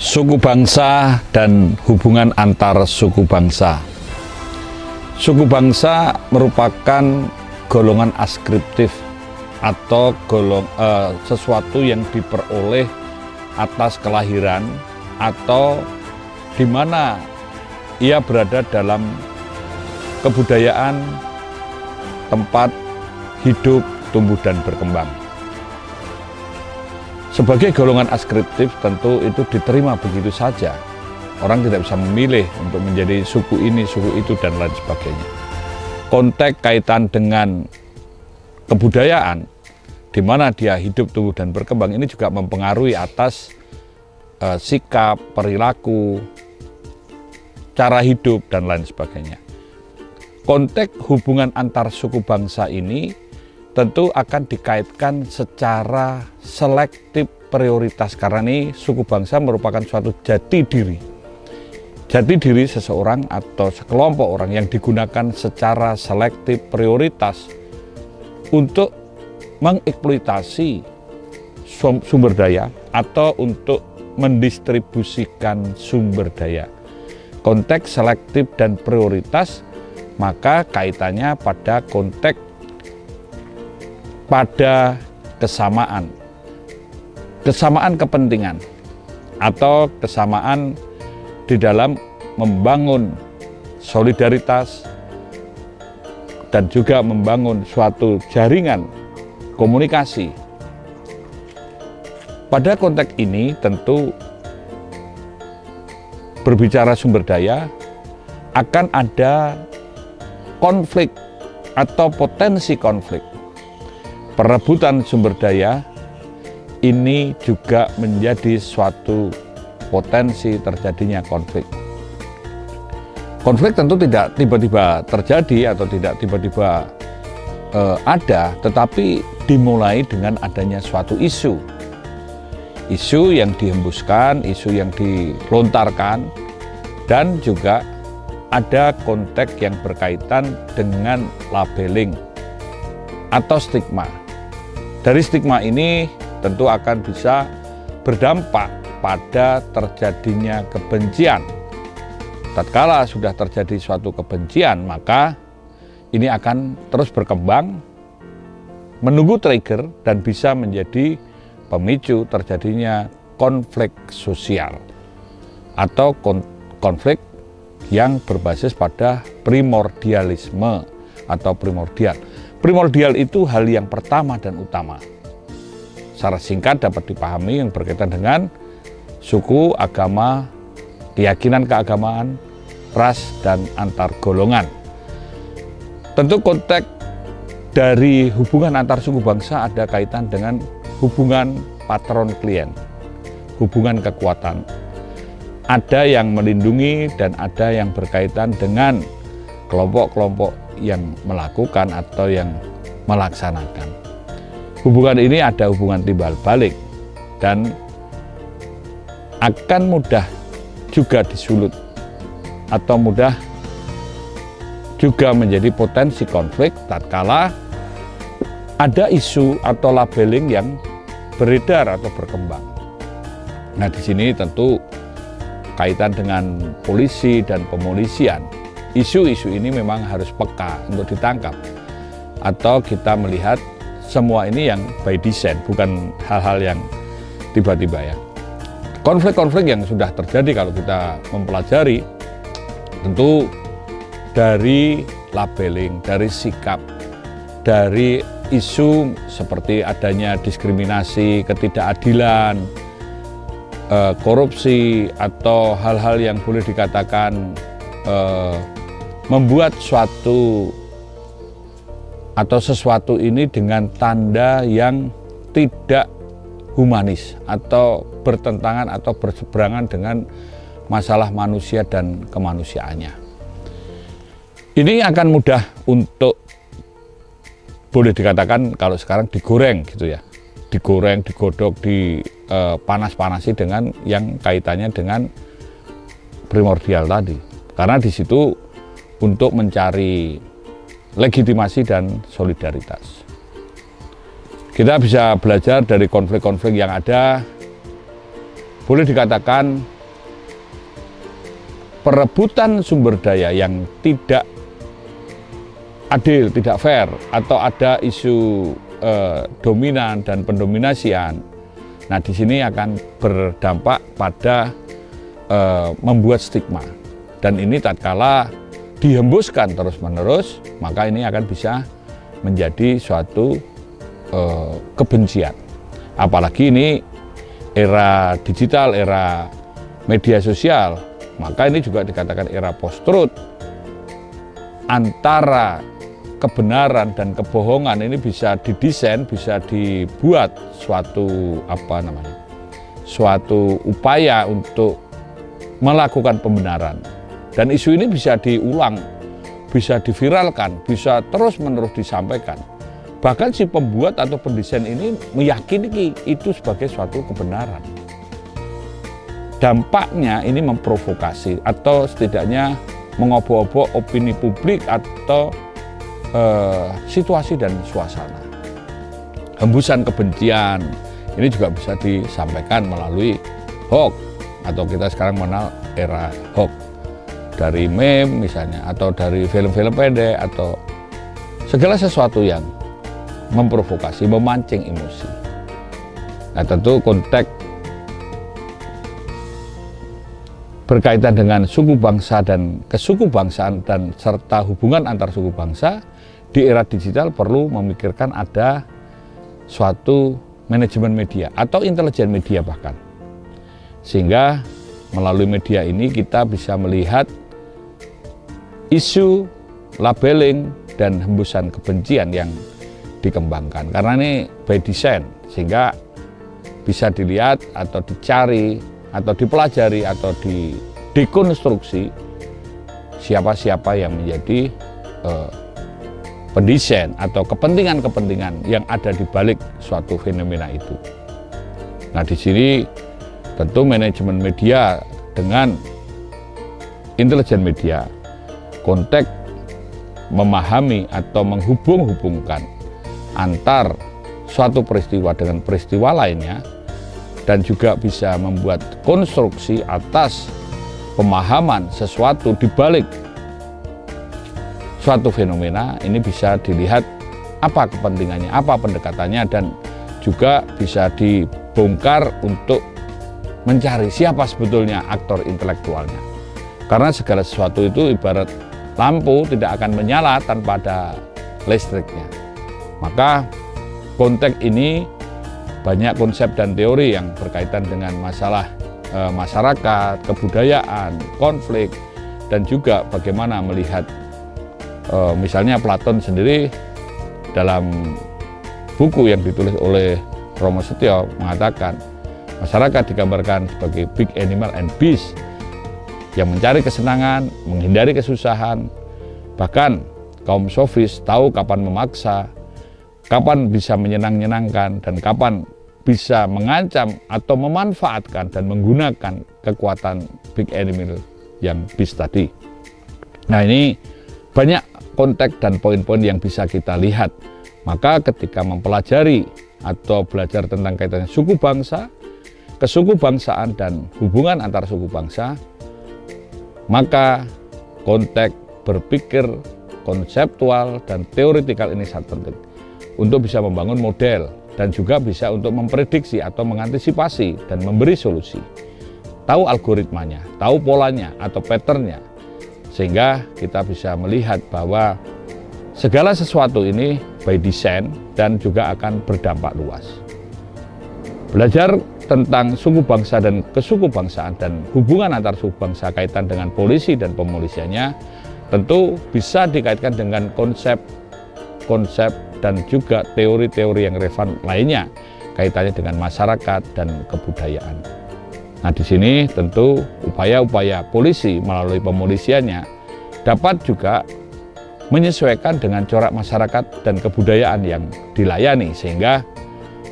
Suku bangsa dan hubungan antar suku bangsa. Suku bangsa merupakan golongan askriptif atau sesuatu yang diperoleh atas kelahiran atau di mana ia berada dalam kebudayaan, tempat hidup, tumbuh dan berkembang. Sebagai golongan askriptif tentu itu diterima begitu saja. Orang tidak bisa memilih untuk menjadi suku ini, suku itu, dan lain sebagainya. Konteks kaitan dengan kebudayaan, di mana dia hidup, tumbuh, dan berkembang, ini juga mempengaruhi atas sikap, perilaku, cara hidup, dan lain sebagainya. Konteks hubungan antar suku bangsa ini tentu akan dikaitkan secara selektif prioritas, karena ini suku bangsa merupakan suatu jati diri. Jati diri seseorang atau sekelompok orang yang digunakan secara selektif prioritas untuk mengeksploitasi sumber daya atau untuk mendistribusikan sumber daya. Konteks selektif dan prioritas maka kaitannya pada konteks pada kesamaan kepentingan atau kesamaan di dalam membangun solidaritas dan juga membangun suatu jaringan komunikasi. Pada konteks ini tentu berbicara sumber daya akan ada konflik atau potensi konflik. Perebutan sumber daya ini juga menjadi suatu potensi terjadinya konflik. Konflik tentu tidak tiba-tiba terjadi atau tidak tiba-tiba ada, tetapi dimulai dengan adanya suatu isu. Isu yang dihembuskan, isu yang dilontarkan, dan juga ada konteks yang berkaitan dengan labeling atau stigma. Dari stigma ini tentu akan bisa berdampak pada terjadinya kebencian. Tatkala sudah terjadi suatu kebencian, maka ini akan terus berkembang, menunggu trigger dan bisa menjadi pemicu terjadinya konflik sosial atau konflik yang berbasis pada primordialisme atau primordial. Primordial itu hal yang pertama dan utama. Secara singkat dapat dipahami yang berkaitan dengan suku, agama, keyakinan keagamaan, ras, dan antar golongan. Tentu konteks dari hubungan antar suku bangsa ada kaitan dengan hubungan patron-klien, hubungan kekuatan. Ada yang melindungi dan ada yang berkaitan dengan kelompok-kelompok yang melakukan atau yang melaksanakan. Hubungan ini ada hubungan timbal balik dan akan mudah juga disulut atau mudah juga menjadi potensi konflik tatkala ada isu atau labeling yang beredar atau berkembang. Nah, di sini tentu kaitan dengan polisi dan pemolisian. Isu-isu ini memang harus peka untuk ditangkap atau kita melihat semua ini yang by design, bukan hal-hal yang tiba-tiba ya. Konflik-konflik yang sudah terjadi kalau kita mempelajari tentu dari labeling, dari sikap, dari isu seperti adanya diskriminasi, ketidakadilan, korupsi, atau hal-hal yang boleh dikatakan membuat suatu atau sesuatu ini dengan tanda yang tidak humanis atau bertentangan atau berseberangan dengan masalah manusia dan kemanusiaannya. Ini akan mudah untuk boleh dikatakan kalau sekarang digoreng gitu ya, digoreng, digodok, dipanas-panasi dengan yang kaitannya dengan primordial tadi, karena di situ untuk mencari legitimasi dan solidaritas. Kita bisa belajar dari konflik-konflik yang ada, boleh dikatakan perebutan sumber daya yang tidak adil, tidak fair, atau ada isu dominan dan pendominasian. Nah, di sini akan berdampak pada membuat stigma, dan ini tatkala dihembuskan terus-menerus, maka ini akan bisa menjadi suatu kebencian. Apalagi ini era digital, era media sosial, maka ini juga dikatakan era post-truth. Antara kebenaran dan kebohongan ini bisa didesain, bisa dibuat suatu suatu upaya untuk melakukan pembenaran. Dan isu ini bisa diulang, bisa diviralkan, bisa terus-menerus disampaikan. Bahkan si pembuat atau pendesain ini meyakini itu sebagai suatu kebenaran. Dampaknya ini memprovokasi atau setidaknya mengobok-obok opini publik atau situasi dan suasana. Hembusan kebencian ini juga bisa disampaikan melalui hoax, atau kita sekarang mengenal era hoax. Dari meme misalnya, atau dari film-film pendek, atau segala sesuatu yang memprovokasi, memancing emosi. Nah, tentu konteks berkaitan dengan suku bangsa dan kesukubangsaan dan serta hubungan antar suku bangsa di era digital perlu memikirkan ada suatu manajemen media atau intelijen media bahkan. Sehingga melalui media ini kita bisa melihat isu, labeling, dan hembusan kebencian yang dikembangkan. Karena ini by design, sehingga bisa dilihat atau dicari atau dipelajari atau dikonstruksi siapa-siapa yang menjadi pendesain atau kepentingan-kepentingan yang ada di balik suatu fenomena itu. Nah, di sini tentu manajemen media dengan intelijen media konteks memahami atau menghubung-hubungkan antar suatu peristiwa dengan peristiwa lainnya, dan juga bisa membuat konstruksi atas pemahaman sesuatu di balik suatu fenomena. Ini bisa dilihat apa kepentingannya, apa pendekatannya, dan juga bisa dibongkar untuk mencari siapa sebetulnya aktor intelektualnya. Karena segala sesuatu itu ibarat lampu, tidak akan menyala tanpa ada listriknya. Maka konteks ini banyak konsep dan teori yang berkaitan dengan masalah masyarakat, kebudayaan, konflik, dan juga bagaimana melihat misalnya Platon sendiri dalam buku yang ditulis oleh Romo Setio mengatakan masyarakat digambarkan sebagai big animal and beast yang mencari kesenangan, menghindari kesusahan. Bahkan kaum sofis tahu kapan memaksa, kapan bisa menyenang-nyenangkan, dan kapan bisa mengancam atau memanfaatkan dan menggunakan kekuatan big animal yang beast tadi. Nah, ini banyak konteks dan poin-poin yang bisa kita lihat. Maka ketika mempelajari atau belajar tentang kaitannya suku bangsa, kesukubangsaan, dan hubungan antar suku bangsa, maka konteks berpikir konseptual dan teoritikal ini sangat penting untuk bisa membangun model dan juga bisa untuk memprediksi atau mengantisipasi dan memberi solusi. Tahu algoritmanya, tahu polanya atau patternnya, sehingga kita bisa melihat bahwa segala sesuatu ini by design dan juga akan berdampak luas. Belajar tentang suku bangsa dan kesukubangsaan dan hubungan antar suku bangsa kaitan dengan polisi dan pemolisiannya tentu bisa dikaitkan dengan konsep dan juga teori-teori yang relevan lainnya kaitannya dengan masyarakat dan kebudayaan. Nah, di sini tentu upaya-upaya polisi melalui pemolisiannya dapat juga menyesuaikan dengan corak masyarakat dan kebudayaan yang dilayani, sehingga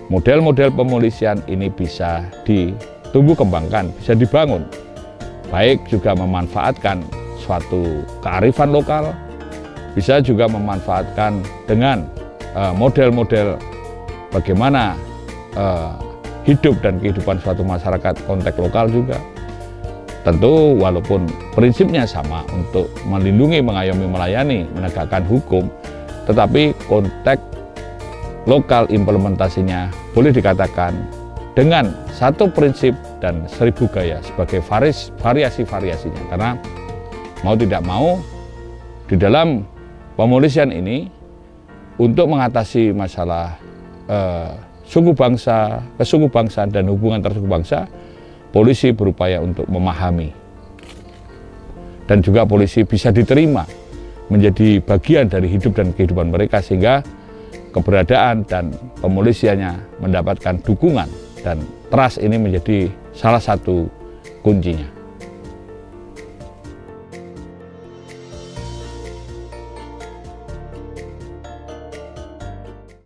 model-model pemolisian ini bisa ditumbuh kembangkan, bisa dibangun, baik juga memanfaatkan suatu kearifan lokal, bisa juga memanfaatkan dengan model-model bagaimana hidup dan kehidupan suatu masyarakat konteks lokal juga. tentu walaupun prinsipnya sama untuk melindungi, mengayomi, melayani, menegakkan hukum, tetapi konteks lokal implementasinya boleh dikatakan dengan satu prinsip dan 1000 gaya sebagai variasi-variasinya. Karena mau tidak mau di dalam pemolisian ini untuk mengatasi masalah suku bangsa, kesuku bangsaan dan hubungan tersuku bangsa, polisi berupaya untuk memahami. Dan juga polisi bisa diterima menjadi bagian dari hidup dan kehidupan mereka, sehingga keberadaan dan pemolisiannya mendapatkan dukungan, dan trust ini menjadi salah satu kuncinya.